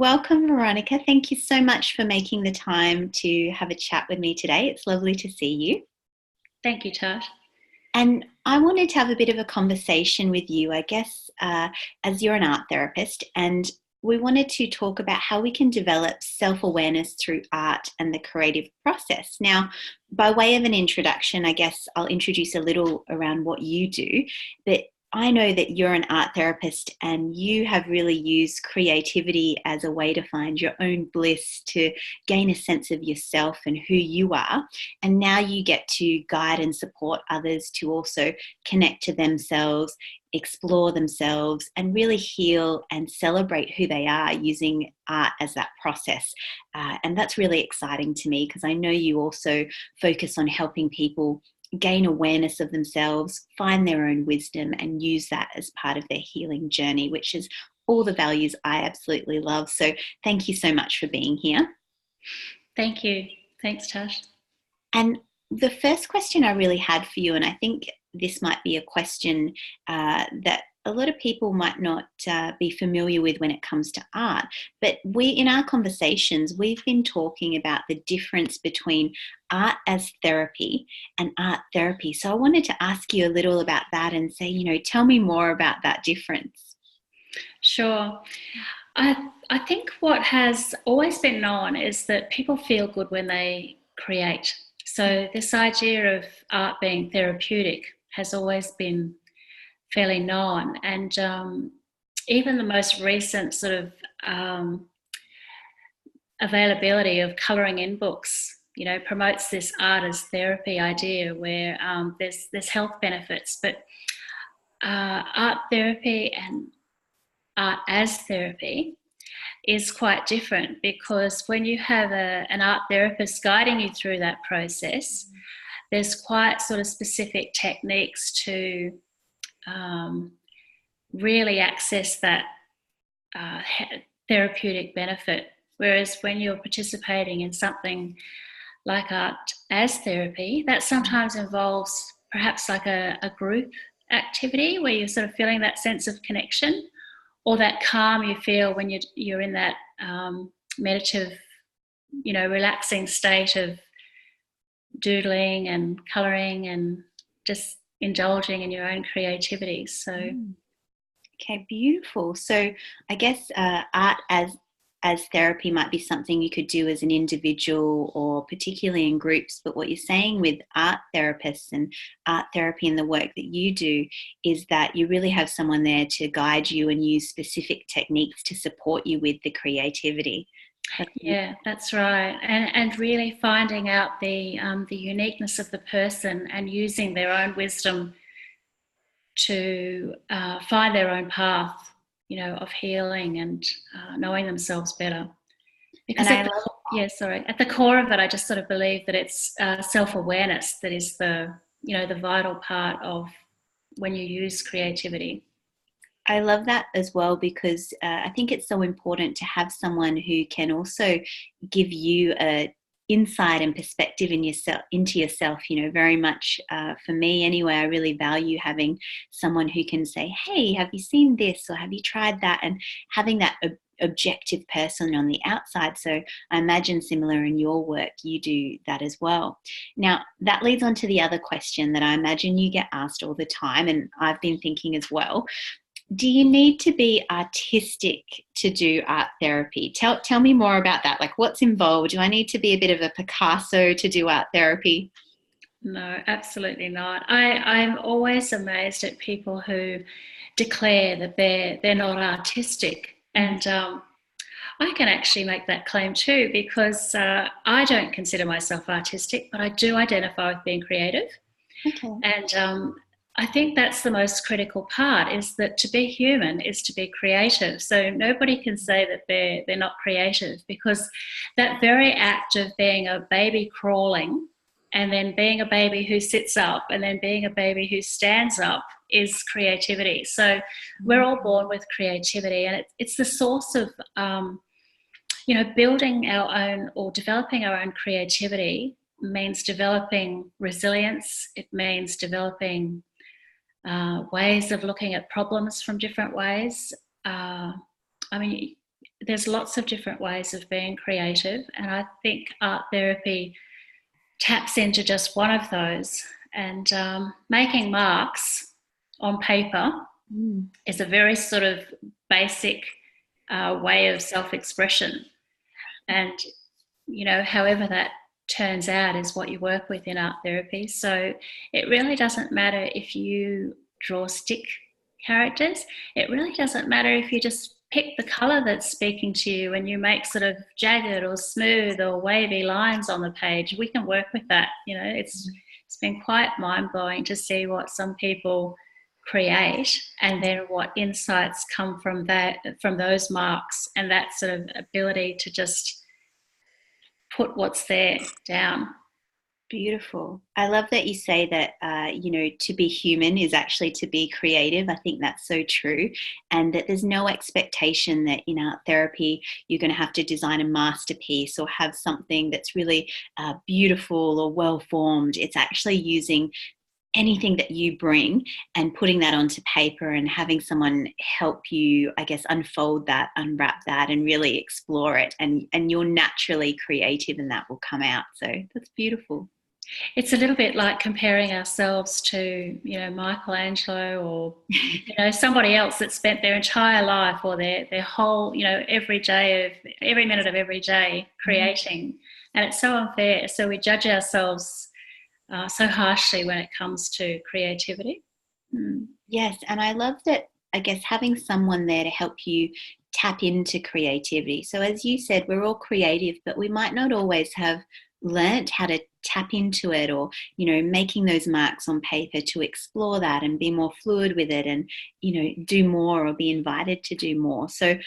Welcome, Veronica. Thank you so much for making the time to have a chat with me today. It's lovely to see you. Thank you, Tash. And I wanted to have a bit of a conversation with you, I guess, as you're an art therapist, and we wanted to talk about how we can develop self awareness through art and the creative process. Now, by way of an introduction, I guess I'll introduce a little around what you do. But I know that you're an art therapist and you have really used creativity as a way to find your own bliss, to gain a sense of yourself and who you are. And now you get to guide and support others to also connect to themselves, explore themselves, and really heal and celebrate who they are using art as that process. And that's really exciting to me because I know you also focus on helping people gain awareness of themselves, find their own wisdom, and use that as part of their healing journey, which is all the values I absolutely love. So thank you so much for being here. Thank you. Thanks, Tash. And the first question I really had for you, and I think this might be a question that a lot of people might not be familiar with when it comes to art, but in our conversations, we've been talking about the difference between art as therapy and art therapy. So I wanted to ask you a little about that and say, tell me more about that difference. Sure. I think what has always been known is that people feel good when they create. So this idea of art being therapeutic has always been fairly known. And even the most recent sort of availability of colouring in books, promotes this art as therapy idea where there's health benefits. But art therapy and art as therapy is quite different, because when you have an art therapist guiding you through that process, there's quite sort of specific techniques to really access that therapeutic benefit. Whereas when you're participating in something like art as therapy, that sometimes involves perhaps like a group activity where you're sort of feeling that sense of connection, or that calm you feel when you're in that meditative, relaxing state of doodling and colouring and just indulging in your own creativity. So, okay, beautiful. So I guess art as therapy might be something you could do as an individual or particularly in groups. But what you're saying with art therapists and art therapy and the work that you do is that you really have someone there to guide you and use specific techniques to support you with the creativity. Yeah, that's right. And really finding out the uniqueness of the person and using their own wisdom to find their own path, of healing and knowing themselves better. Because at the core of it, I just sort of believe that it's self-awareness that is the vital part of when you use creativity. I love that as well, because I think it's so important to have someone who can also give you a insight and perspective into yourself. Very much for me anyway, I really value having someone who can say, hey, have you seen this, or have you tried that, and having that objective person on the outside. So I imagine similar in your work, you do that as well. Now, that leads on to the other question that I imagine you get asked all the time, and I've been thinking as well. Do you need to be artistic to do art therapy? Tell me more about that. Like, what's involved? Do I need to be a bit of a Picasso to do art therapy? No, absolutely not. I'm always amazed at people who declare that they're not artistic, and I can actually make that claim too, because I don't consider myself artistic, but I do identify with being creative. Okay. And I think that's the most critical part, is that to be human is to be creative. So nobody can say that they're not creative, because that very act of being a baby crawling and then being a baby who sits up and then being a baby who stands up is creativity. So we're all born with creativity, and it's the source of building our own or developing our own creativity means developing resilience. It means developing ways of looking at problems from different ways. there's lots of different ways of being creative, and I think art therapy taps into just one of those. And making marks on paper is a very sort of basic way of self-expression. And, however that turns out is what you work with in art therapy. So it really doesn't matter if you draw stick characters. It really doesn't matter if you just pick the colour that's speaking to you and you make sort of jagged or smooth or wavy lines on the page. We can work with that. It's been quite mind-blowing to see what some people create and then what insights come from those marks and that sort of ability to just put what's there down. Beautiful. I love that you say that, to be human is actually to be creative. I think that's so true. And that there's no expectation that in art therapy, you're going to have to design a masterpiece or have something that's really beautiful or well-formed. It's actually using anything that you bring and putting that onto paper and having someone help you, I guess, unfold that, unwrap that, and really explore it. And you're naturally creative and that will come out. So that's beautiful. It's a little bit like comparing ourselves to, Michelangelo or, somebody else that spent their entire life or their whole, every minute of every day creating. And it's so unfair. So we judge ourselves so harshly when it comes to creativity. Yes, and I love that, I guess, having someone there to help you tap into creativity. So as you said, we're all creative, but we might not always have learnt how to tap into it or, making those marks on paper to explore that and be more fluid with it and, do more or be invited to do more. So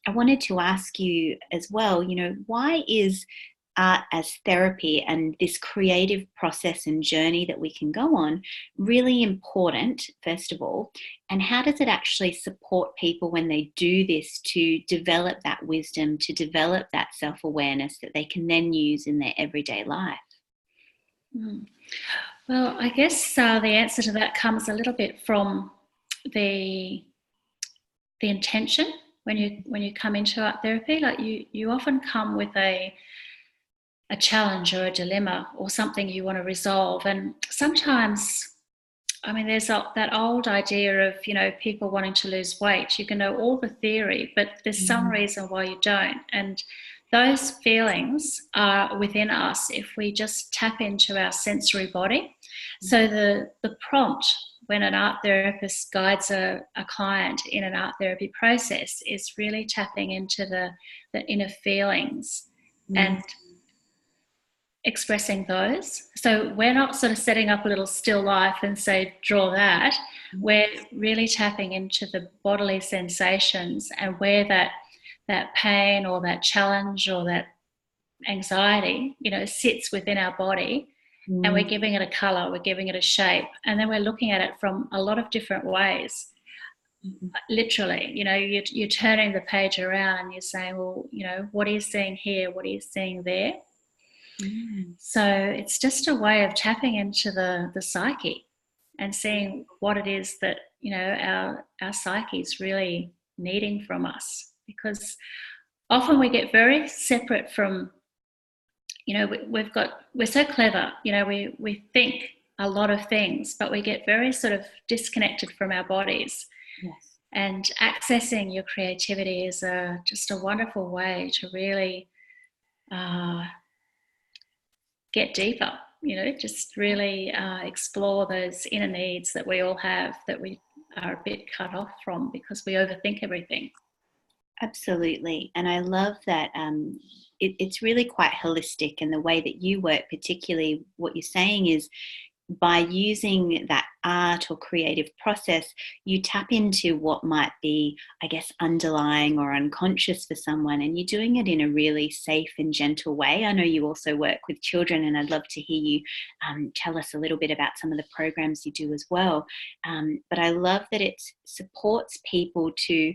I wanted to ask you as well, why is art as therapy and this creative process and journey that we can go on really important, first of all, and how does it actually support people when they do this to develop that wisdom, to develop that self-awareness that they can then use in their everyday life? Well, I guess the answer to that comes a little bit from the intention when you come into art therapy. Like you often come with a challenge or a dilemma or something you want to resolve. And sometimes, there's that old idea of, people wanting to lose weight. You can know all the theory, but there's some reason why you don't. And those feelings are within us if we just tap into our sensory body. So the prompt when an art therapist guides a client in an art therapy process is really tapping into the inner feelings and expressing those. So we're not sort of setting up a little still life and say, draw that. We're really tapping into the bodily sensations and where that pain or that challenge or that anxiety, sits within our body. And we're giving it a colour, we're giving it a shape, and then we're looking at it from a lot of different ways. Literally, you're turning the page around and you're saying, well, what are you seeing here? What are you seeing there? So it's just a way of tapping into the psyche and seeing what it is that, our psyche is really needing from us. Because often we get very separate from, we're so clever, we think a lot of things, but we get very sort of disconnected from our bodies. Yes. And accessing your creativity is just a wonderful way to really get deeper, just really explore those inner needs that we all have that we are a bit cut off from because we overthink everything. Absolutely. And I love that it's really quite holistic, and the way that you work, particularly what you're saying is by using that art or creative process, you tap into what might be, I guess, underlying or unconscious for someone, and you're doing it in a really safe and gentle way. I know you also work with children, and I'd love to hear you tell us a little bit about some of the programs you do as well. But I love that it supports people to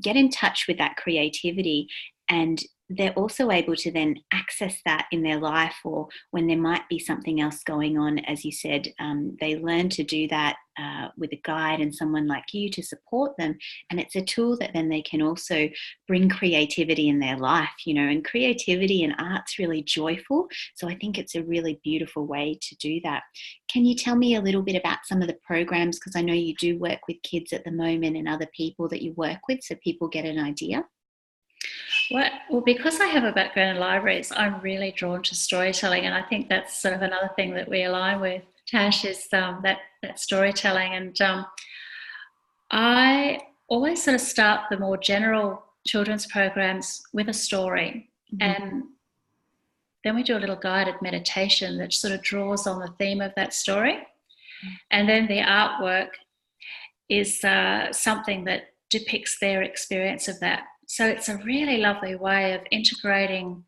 get in touch with that creativity and they're also able to then access that in their life, or when there might be something else going on, as you said, they learn to do that with a guide and someone like you to support them. And it's a tool that then they can also bring creativity in their life, and creativity and art's really joyful. So I think it's a really beautiful way to do that. Can you tell me a little bit about some of the programs? Because I know you do work with kids at the moment and other people that you work with, so people get an idea. Well, because I have a background in libraries, I'm really drawn to storytelling, and I think that's sort of another thing that we align with, Tash, is that storytelling. And I always sort of start the more general children's programs with a story, and then we do a little guided meditation that sort of draws on the theme of that story, and then the artwork is something that depicts their experience of that. So it's a really lovely way of integrating,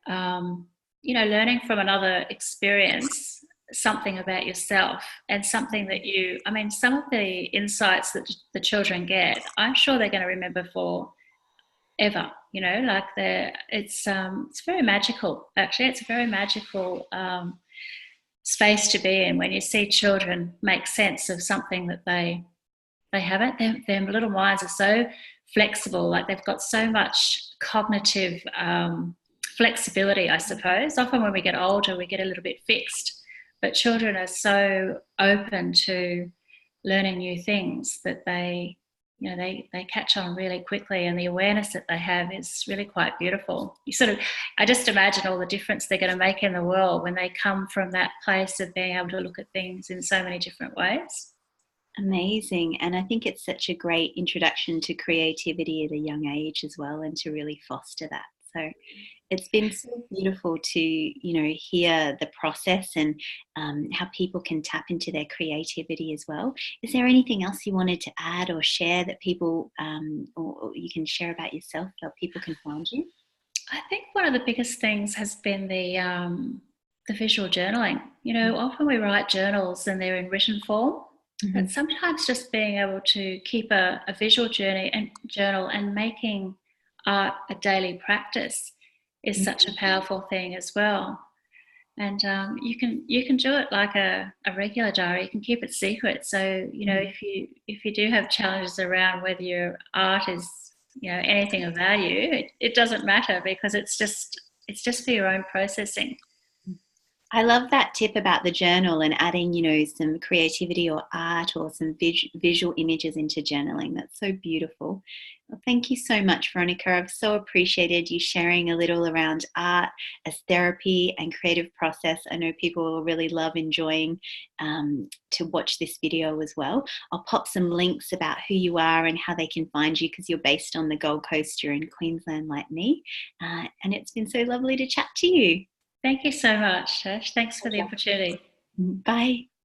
learning from another experience, something about yourself, and something that some of the insights that the children get, I'm sure they're going to remember forever. It's very magical. Actually, it's a very magical space to be in when you see children make sense of something that they haven't. Their little minds are so flexible, like they've got so much cognitive flexibility, I suppose. Often when we get older, we get a little bit fixed, but children are so open to learning new things that they catch on really quickly, and the awareness that they have is really quite beautiful. I just imagine all the difference they're going to make in the world when they come from that place of being able to look at things in so many different ways. Amazing. And I think it's such a great introduction to creativity at a young age as well, and to really foster that. So it's been so beautiful to, hear the process and how people can tap into their creativity as well. Is there anything else you wanted to add or share that people, or you can share about yourself, how people can find you? I think one of the biggest things has been the visual journaling. Often we write journals and they're in written form, but sometimes just being able to keep a visual journal and making art a daily practice is such a powerful thing as well. And you can do it like a regular diary. You can keep it secret. So if you do have challenges around whether your art is anything of value, it doesn't matter, because it's just for your own processing. I love that tip about the journal and adding, some creativity or art or some visual images into journaling. That's so beautiful. Well, thank you so much, Veronica. I've so appreciated you sharing a little around art as therapy and creative process. I know people will really love enjoying to watch this video as well. I'll pop some links about who you are and how they can find you, because you're based on the Gold Coast. You're in Queensland like me. And it's been so lovely to chat to you. Thank you so much, Tash. Thanks for the opportunity. Bye.